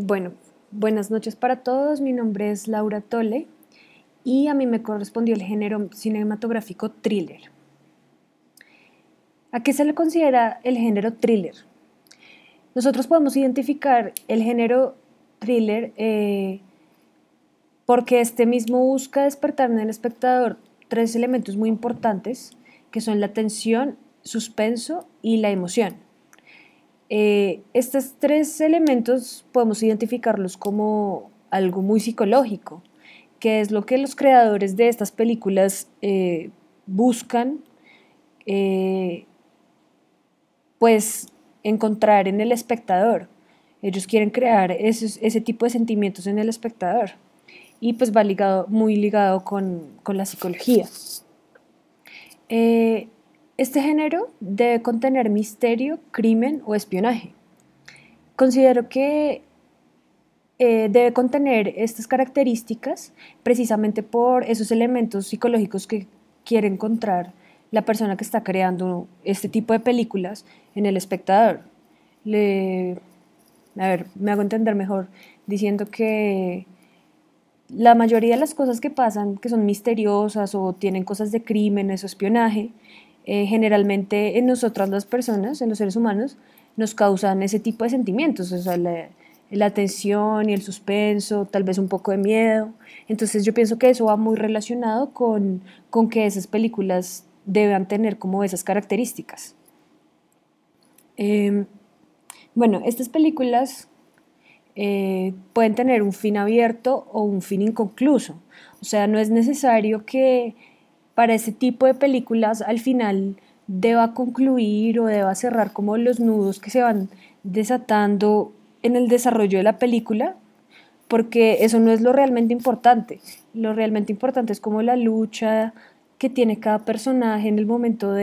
Bueno, buenas noches para todos. Mi nombre es Laura Tole y a mí me correspondió el género cinematográfico thriller. ¿A qué se le considera el género thriller? Nosotros podemos identificar el género thriller porque este mismo busca despertar en el espectador tres elementos muy importantes que son la tensión, suspenso y la emoción. Estos tres elementos podemos identificarlos como algo muy psicológico, que es lo que los creadores de estas películas buscan, eh, pues, encontrar en el espectador. Ellos quieren crear ese tipo de sentimientos en el espectador y pues va ligado, muy ligado con la psicología. Eh, este género debe contener misterio, crimen o espionaje. Considero que debe contener estas características precisamente por esos elementos psicológicos que quiere encontrar la persona que está creando este tipo de películas en el espectador. Le, a ver, me hago entender mejor diciendo que la mayoría de las cosas que pasan, que son misteriosas o tienen cosas de crímenes o espionaje, generalmente en nosotras las personas, en los seres humanos, nos causan ese tipo de sentimientos, o sea, la tensión y el suspenso, tal vez un poco de miedo. Entonces yo pienso que eso va muy relacionado con que esas películas deban tener como esas características. Eh, bueno, estas películas pueden tener un fin abierto o un fin inconcluso. O sea, no es necesario que para ese tipo de películas al final deba concluir o deba cerrar como los nudos que se van desatando en el desarrollo de la película, porque eso no es lo realmente importante. Lo realmente importante es como la lucha que tiene cada personaje en el momento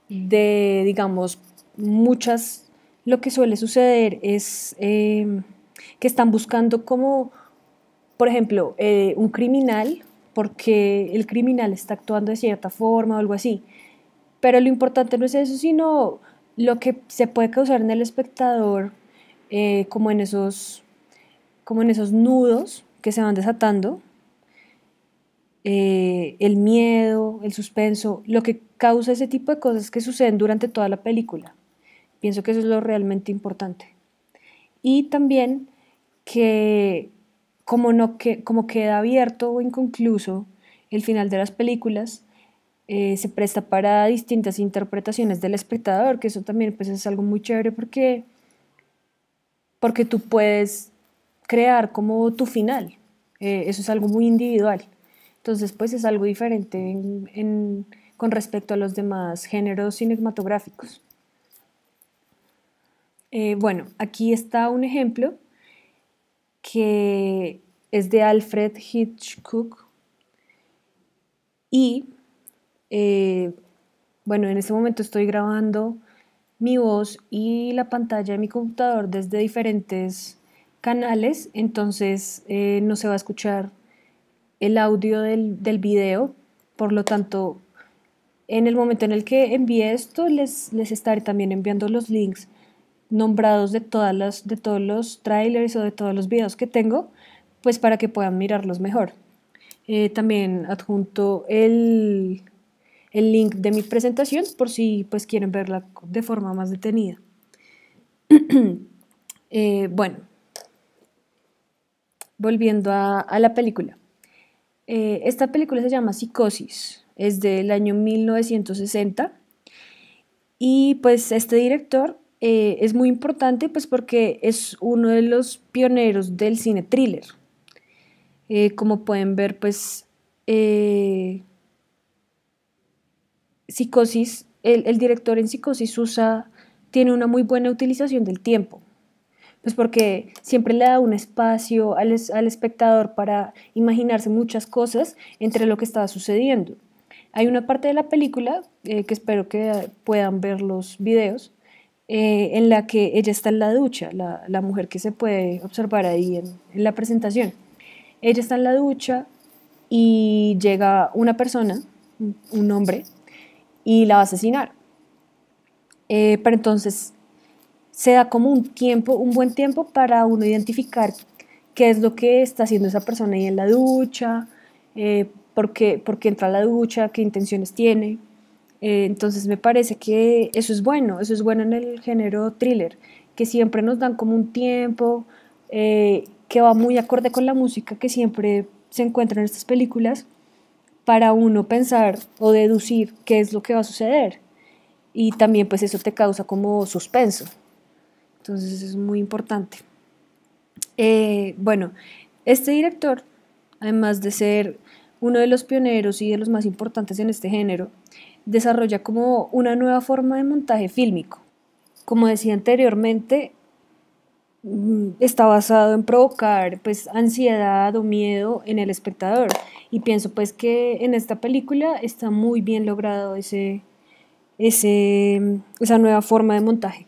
digamos, muchas, lo que suele suceder es que están buscando como, por ejemplo, un criminal, porque el criminal está actuando de cierta forma o algo así. Pero lo importante no es eso, sino lo que se puede causar en el espectador, como como en esos nudos que se van desatando, el miedo, el suspenso, lo que causa ese tipo de cosas que suceden durante toda la película. Pienso que eso es lo realmente importante. Y también que como, no, que, como queda abierto o inconcluso el final de las películas, se presta para distintas interpretaciones del espectador, que eso también pues, es algo muy chévere porque tú puedes crear como tu final. Eso es algo muy individual. Entonces, pues es algo diferente con respecto a los demás géneros cinematográficos. Bueno, aquí está un ejemplo que es de Alfred Hitchcock y eh, bueno, en este momento estoy grabando mi voz y la pantalla de mi computador desde diferentes canales, entonces no se va a escuchar el audio del video, por lo tanto, en el momento en el que envíe esto, les estaré también enviando los links nombrados de todos los trailers o de todos los videos que tengo, pues para que puedan mirarlos mejor. También adjunto el link de mi presentación por si pues quieren verla de forma más detenida. Bueno, volviendo a la película. Esta película se llama Psicosis, es del año 1960 y pues este director es muy importante pues porque es uno de los pioneros del cine thriller. Como pueden ver pues Psicosis, el director en Psicosis tiene una muy buena utilización del tiempo, pues porque siempre le da un espacio al espectador para imaginarse muchas cosas entre lo que estaba sucediendo. Hay una parte de la película, que espero que puedan ver los videos, en la que ella está en la ducha, la mujer que se puede observar ahí en la presentación. Ella está en la ducha y llega una persona, un hombre, y la va a asesinar. Pero entonces se da como un tiempo, un buen tiempo para uno identificar qué es lo que está haciendo esa persona ahí en la ducha, por qué entra a la ducha, qué intenciones tiene. Entonces me parece que eso es bueno en el género thriller, que siempre nos dan como un tiempo que va muy acorde con la música que siempre se encuentra en estas películas para uno pensar o deducir qué es lo que va a suceder. Y también pues eso te causa como suspenso. Entonces es muy importante. Bueno, este director, además de ser uno de los pioneros y de los más importantes en este género, desarrolla como una nueva forma de montaje fílmico. Como decía anteriormente, está basado en provocar pues ansiedad o miedo en el espectador y pienso pues que en esta película está muy bien logrado esa nueva forma de montaje.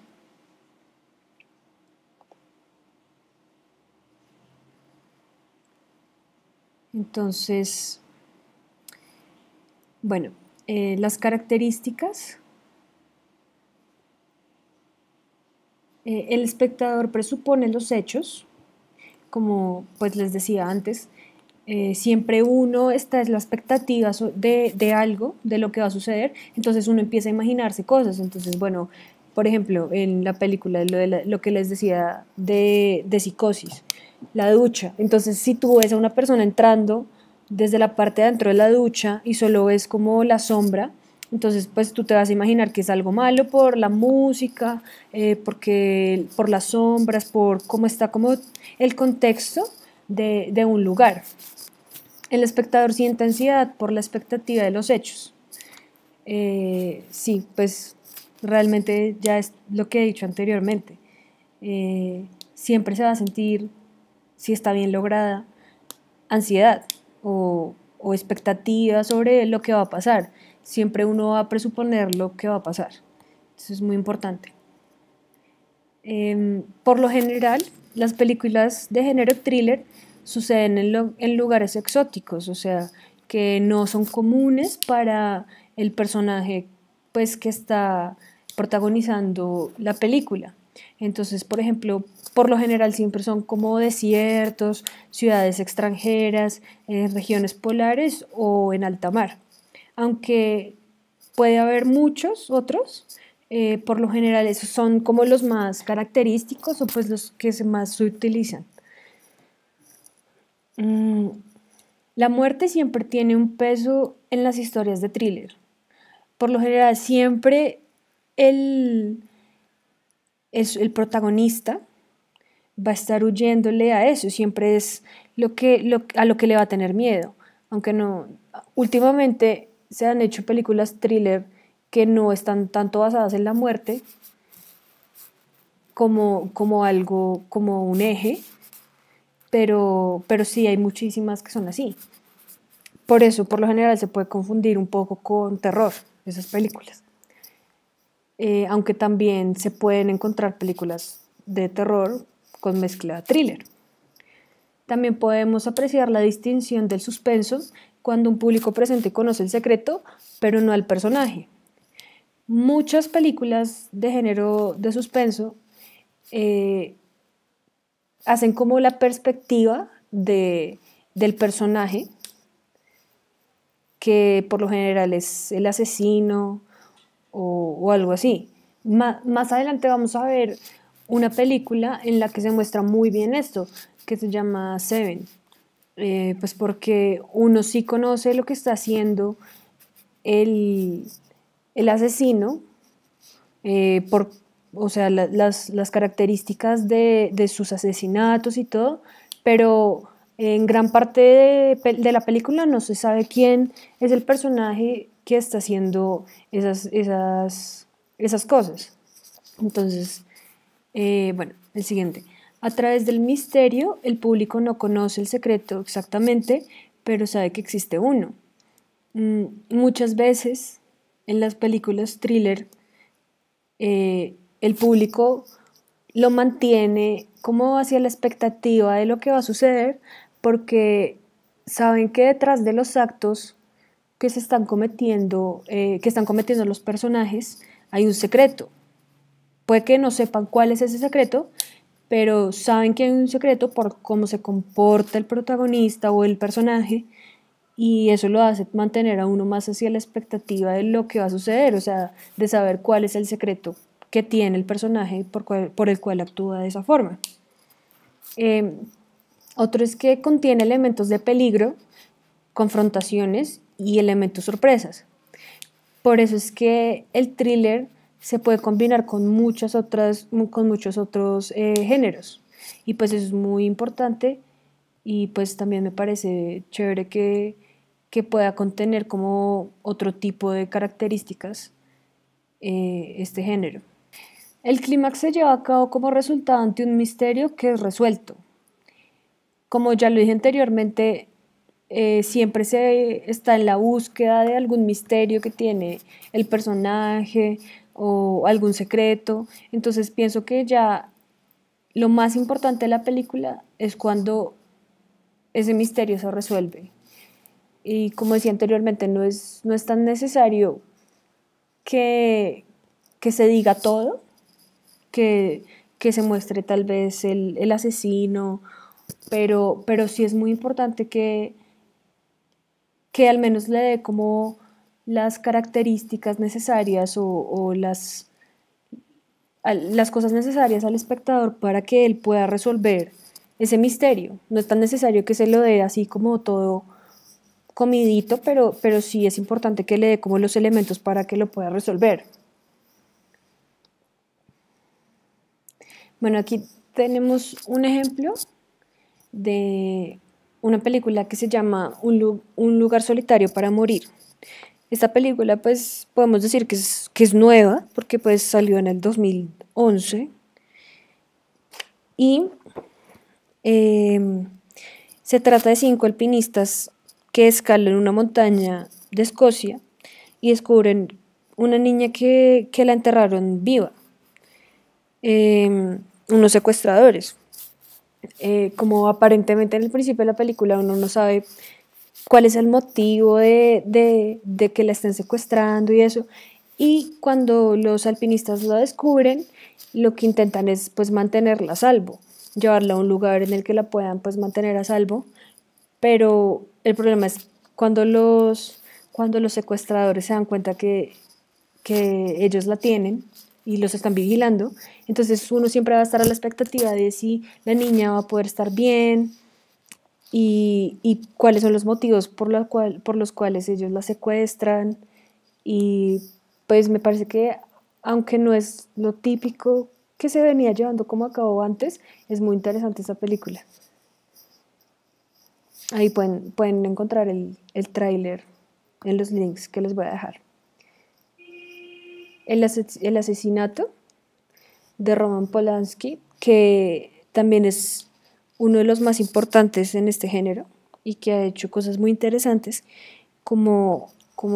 Entonces, bueno, las características. El espectador presupone los hechos, como pues les decía antes, siempre uno está en la expectativa de algo, de lo que va a suceder, entonces uno empieza a imaginarse cosas. Entonces, bueno, por ejemplo, en la película, lo que les decía de psicosis, la ducha. Entonces, si tú ves a una persona entrando desde la parte de adentro de la ducha y solo ves como la sombra, entonces pues tú te vas a imaginar que es algo malo por la música, por las sombras, por cómo está como el contexto de un lugar. El espectador siente ansiedad por la expectativa de los hechos. Sí, pues realmente ya es lo que he dicho anteriormente. Siempre se va a sentir, si está bien lograda, ansiedad o expectativa sobre lo que va a pasar. Siempre uno va a presuponer lo que va a pasar. Eso es muy importante. Por lo general, las películas de género thriller suceden en lugares exóticos, o sea, que no son comunes para el personaje pues, que está protagonizando la película. Entonces, por ejemplo, por lo general siempre son como desiertos, ciudades extranjeras, regiones polares o en alta mar. Aunque puede haber muchos otros, por lo general esos son como los más característicos o pues los que más se utilizan. Mm, la muerte siempre tiene un peso en las historias de thriller. Por lo general siempre el, el protagonista va a estar huyéndole a eso, siempre es a lo que le va a tener miedo. Aunque no, últimamente se han hecho películas thriller que no están tanto basadas en la muerte como algo, como un eje, pero sí hay muchísimas que son así. Por eso, por lo general, se puede confundir un poco con terror, esas películas. Aunque también se pueden encontrar películas de terror con mezcla thriller. También podemos apreciar la distinción del suspenso cuando un público presente conoce el secreto, pero no al personaje. Muchas películas de género de suspenso eh, hacen como la perspectiva del personaje, que por lo general es el asesino o algo así. Más adelante vamos a ver una película en la que se muestra muy bien esto, que se llama Seven. Pues porque uno sí conoce lo que está haciendo el, el asesino, por, o sea, las características de sus asesinatos y todo, pero en gran parte de la película no se sabe quién es el personaje que está haciendo esas cosas. Entonces, bueno, el siguiente. A través del misterio, el público no conoce el secreto exactamente, pero sabe que existe uno. Muchas veces en las películas thriller, el público lo mantiene como hacia la expectativa de lo que va a suceder, porque saben que detrás de los actos que están cometiendo los personajes, hay un secreto. puede que no sepan cuál es ese secreto, pero saben que hay un secreto por cómo se comporta el protagonista o el personaje y eso lo hace mantener a uno más hacia la expectativa de lo que va a suceder, o sea, de saber cuál es el secreto que tiene el personaje por el cual actúa de esa forma. Eh, Otro es que contiene elementos de peligro, confrontaciones y elementos sorpresas. Por eso es que el thriller se puede combinar con muchos otros géneros. Y pues eso es muy importante y pues también me parece chévere que pueda contener como otro tipo de características este género. El clímax se lleva a cabo como resultado ante un misterio que es resuelto. Como ya lo dije anteriormente, siempre se está en la búsqueda de algún misterio que tiene el personaje o algún secreto. Entonces pienso que ya lo más importante de la película es cuando ese misterio se resuelve. Y como decía anteriormente, no es tan necesario que, que se diga todo, que, que se muestre tal vez el asesino, pero sí es muy importante que al menos le dé como las características necesarias o las cosas necesarias al espectador para que él pueda resolver ese misterio. No es tan necesario que se lo dé así como todo comidito, pero sí es importante que le dé como los elementos para que lo pueda resolver. Bueno, aquí tenemos un ejemplo de una película que se llama Un lugar solitario para morir. Esta película pues podemos decir que es nueva porque pues salió en el 2011 y eh, se trata de 5 alpinistas que escalan una montaña de Escocia y descubren una niña que la enterraron viva, unos secuestradores. Como aparentemente en el principio de la película uno no sabe cuál es el motivo de que la estén secuestrando y eso. Y cuando los alpinistas lo descubren, lo que intentan es pues mantenerla a salvo, llevarla a un lugar en el que la puedan pues mantener a salvo. Pero el problema es cuando los secuestradores se dan cuenta que ellos la tienen y los están vigilando, entonces uno siempre va a estar a la expectativa de si la niña va a poder estar bien, y cuáles son los motivos por los cuales ellos la secuestran. Y pues me parece que, aunque no es lo típico que se venía llevando como a cabo antes, es muy interesante esta película. Ahí pueden encontrar el tráiler en los links que les voy a dejar. El asesinato de Roman Polanski, que también es uno de los más importantes en este género y que ha hecho cosas muy interesantes como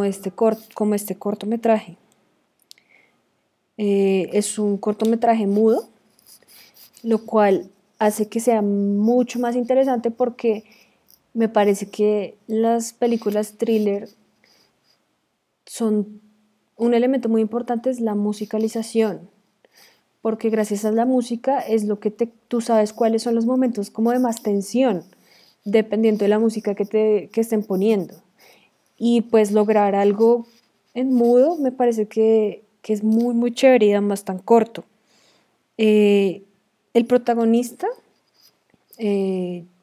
este cortometraje. Es un cortometraje mudo, lo cual hace que sea mucho más interesante porque me parece que las películas thriller son un elemento muy importante, es la musicalización, porque gracias a la música es lo que tú sabes cuáles son los momentos como de más tensión, dependiendo de la música que estén poniendo. Y pues lograr algo en mudo me parece que es muy, muy chévere y además tan corto. Eh, el protagonista,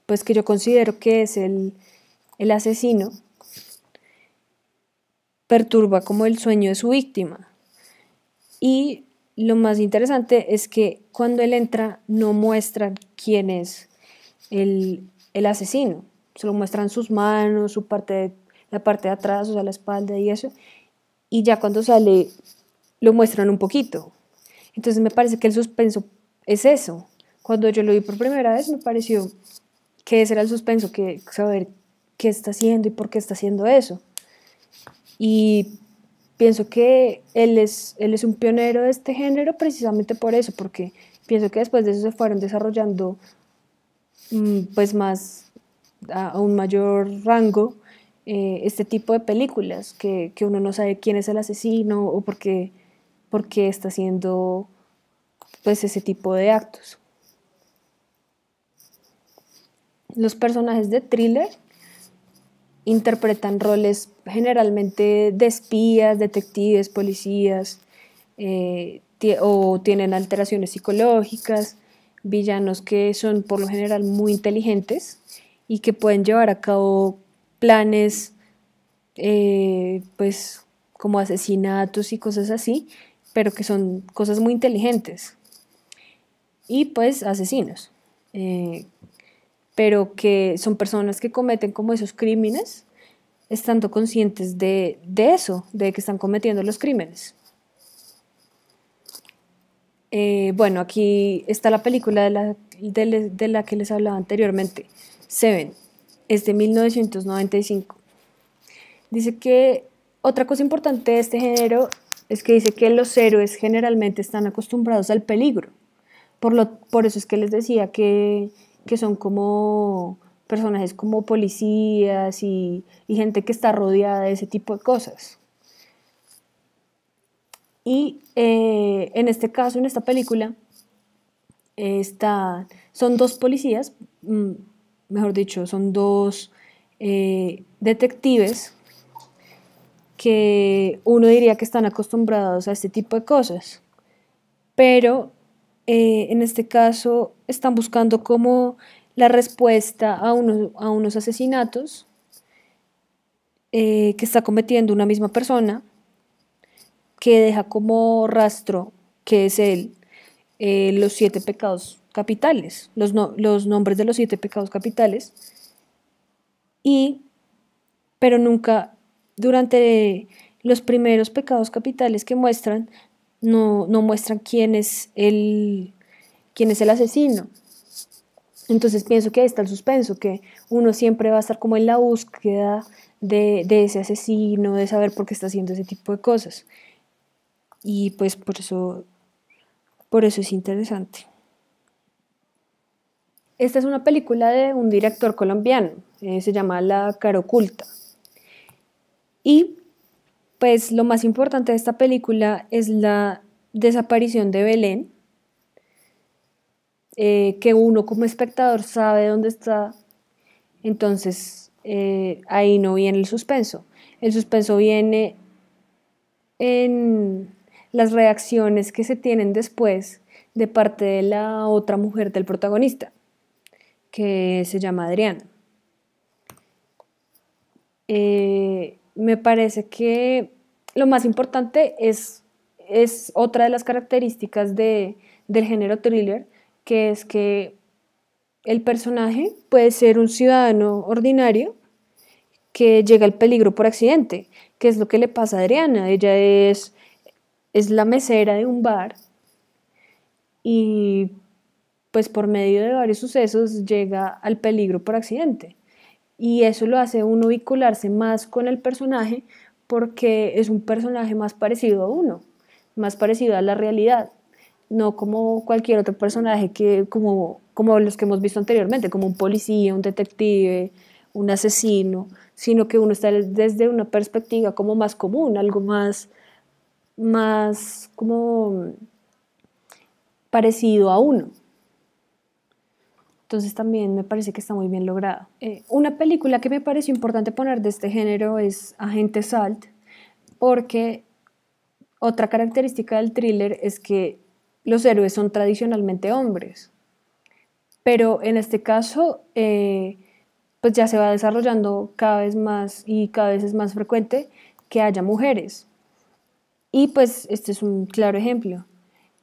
pues que yo considero que es el asesino, perturba como el sueño de su víctima. Y lo más interesante es que cuando él entra no muestran quién es el asesino, solo muestran sus manos, la parte de atrás, o sea, la espalda y eso, y ya cuando sale lo muestran un poquito. Entonces me parece que el suspenso es eso. Cuando yo lo vi por primera vez me pareció que ese era el suspenso, que saber qué está haciendo y por qué está haciendo eso. Y pienso que él es un pionero de este género precisamente por eso, porque pienso que después de eso se fueron desarrollando pues más a un mayor rango este tipo de películas, que uno no sabe quién es el asesino o por qué está siendo pues ese tipo de actos. Los personajes de thriller interpretan roles generalmente de espías, detectives, policías, o tienen alteraciones psicológicas, villanos que son por lo general muy inteligentes y que pueden llevar a cabo planes, pues como asesinatos y cosas así, pero que son cosas muy inteligentes y pues asesinos, pero que son personas que cometen como esos crímenes estando conscientes de eso, de que están cometiendo los crímenes. Bueno, aquí está la película de la que les hablaba anteriormente, Seven, es de 1995. Dice que otra cosa importante de este género es que dice que los héroes generalmente están acostumbrados al peligro. Por eso es que les decía que son como personajes como policías y gente que está rodeada de ese tipo de cosas. Y en este caso, en esta película, son dos policías, mejor dicho, son dos detectives que uno diría que están acostumbrados a este tipo de cosas, pero en este caso están buscando como la respuesta a unos asesinatos que está cometiendo una misma persona, que deja como rastro, que es él, los 7 pecados capitales, los nombres de los 7 pecados capitales, y, pero nunca durante los primeros pecados capitales que muestran, no muestran quién es el asesino. Entonces pienso que ahí está el suspenso, que uno siempre va a estar como en la búsqueda de ese asesino, de saber por qué está haciendo ese tipo de cosas. Y pues por eso es interesante. Esta es una película de un director colombiano, se llama La cara oculta. Y pues lo más importante de esta película es la desaparición de Belén, que uno como espectador sabe dónde está, entonces ahí no viene el suspenso. El suspenso viene en las reacciones que se tienen después de parte de la otra mujer del protagonista, que se llama Adriana. Me parece que lo más importante es otra de las características del género thriller, que es que el personaje puede ser un ciudadano ordinario que llega al peligro por accidente, que es lo que le pasa a Adriana. Ella es la mesera de un bar y pues por medio de varios sucesos llega al peligro por accidente. Y eso lo hace uno vincularse más con el personaje porque es un personaje más parecido a uno, más parecido a la realidad, no como cualquier otro personaje como los que hemos visto anteriormente, como un policía, un detective, un asesino, sino que uno está desde una perspectiva como más común, algo más como parecido a uno. Entonces también me parece que está muy bien lograda. Una película que me pareció importante poner de este género es Agente Salt, porque otra característica del thriller es que los héroes son tradicionalmente hombres, pero en este caso pues ya se va desarrollando cada vez más y cada vez es más frecuente que haya mujeres. Y pues este es un claro ejemplo.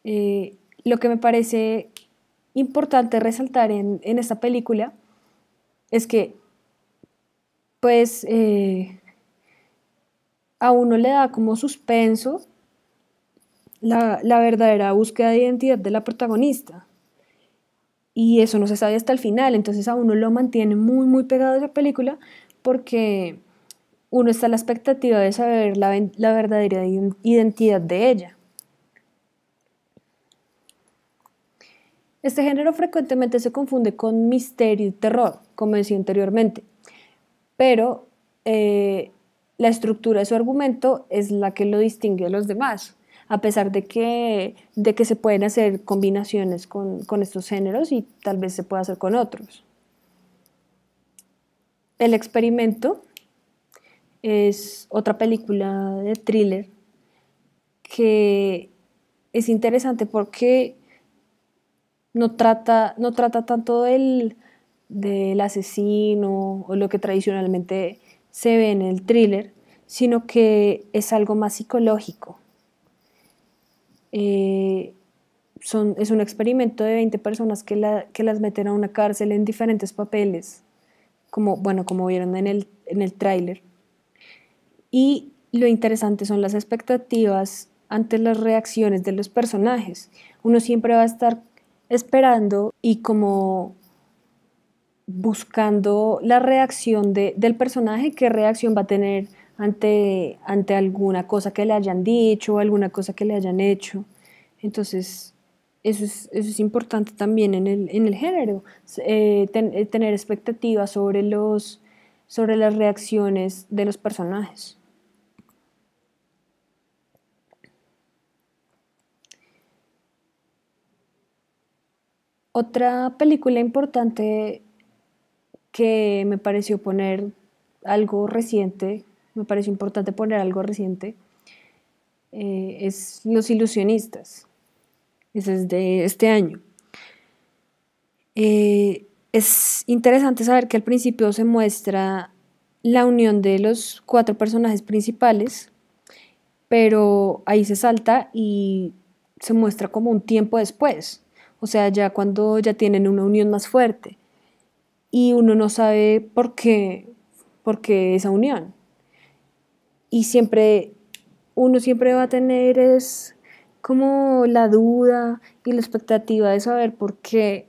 Lo que me parece importante resaltar en esta película es que pues a uno le da como suspenso la verdadera búsqueda de identidad de la protagonista. Y eso no se sabe hasta el final, entonces a uno lo mantiene muy, muy pegado a esa película porque uno está a la expectativa de saber la verdadera identidad de ella. Este género frecuentemente se confunde con misterio y terror, como decía anteriormente, pero la estructura de su argumento es la que lo distingue de los demás. a pesar de que se pueden hacer combinaciones con estos géneros y tal vez se pueda hacer con otros. El experimento es otra película de thriller que es interesante porque no trata tanto del asesino o lo que tradicionalmente se ve en el thriller, sino que es algo más psicológico. Eh, es un experimento de 20 personas que las meten a una cárcel en diferentes papeles, como, bueno, como vieron en el tráiler. Y lo interesante son las expectativas ante las reacciones de los personajes. Uno siempre va a estar esperando y como buscando la reacción del personaje, qué reacción va a tener ante alguna cosa que le hayan dicho o alguna cosa que le hayan hecho. Entonces, eso es importante también en el género, tener expectativas sobre las reacciones de los personajes. Otra película importante que me pareció poner algo reciente, me pareció importante poner algo reciente, es Los Ilusionistas. Ese es de este año. Es interesante saber que al principio se muestra la unión de los cuatro personajes principales, pero ahí se salta y se muestra como un tiempo después, o sea, ya cuando ya tienen una unión más fuerte y uno no sabe por qué esa unión. Y uno siempre va a tener es como la duda y la expectativa de saber por qué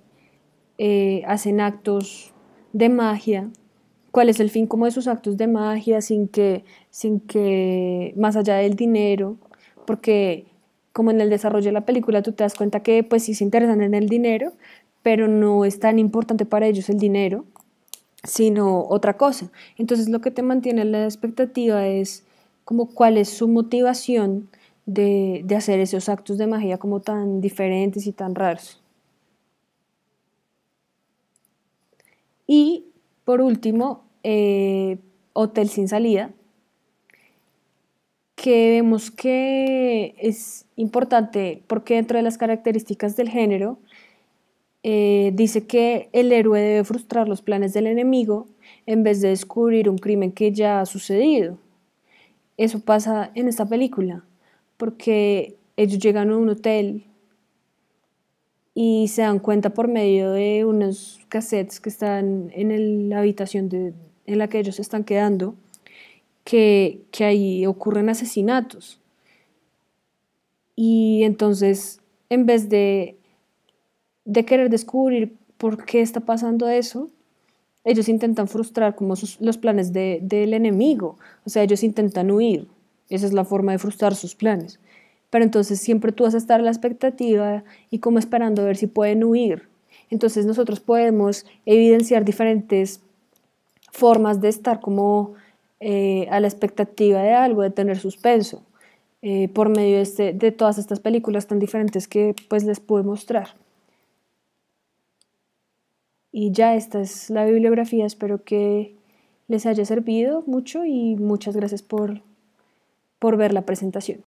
hacen actos de magia, cuál es el fin como de sus actos de magia sin que más allá del dinero, porque como en el desarrollo de la película tú te das cuenta que pues sí se interesan en el dinero, pero no es tan importante para ellos el dinero, sino otra cosa. Entonces lo que te mantiene en la expectativa es como cuál es su motivación de hacer esos actos de magia como tan diferentes y tan raros. Y por último, Hotel sin salida, que vemos que es importante porque dentro de las características del género dice que el héroe debe frustrar los planes del enemigo en vez de descubrir un crimen que ya ha sucedido. Eso pasa en esta película, porque ellos llegan a un hotel y se dan cuenta por medio de unos cassettes que están en la habitación en la que ellos se están quedando, que ahí ocurren asesinatos. Y entonces, en vez de querer descubrir por qué está pasando eso, ellos intentan frustrar como los planes del enemigo. O sea, ellos intentan huir. Esa es la forma de frustrar sus planes. Pero entonces siempre tú vas a estar a la expectativa y como esperando a ver si pueden huir. Entonces nosotros podemos evidenciar diferentes formas de estar como a la expectativa de algo, de tener suspenso, por medio de todas estas películas tan diferentes que pues les puedo mostrar. Y ya esta es la bibliografía, espero que les haya servido mucho y muchas gracias por ver la presentación.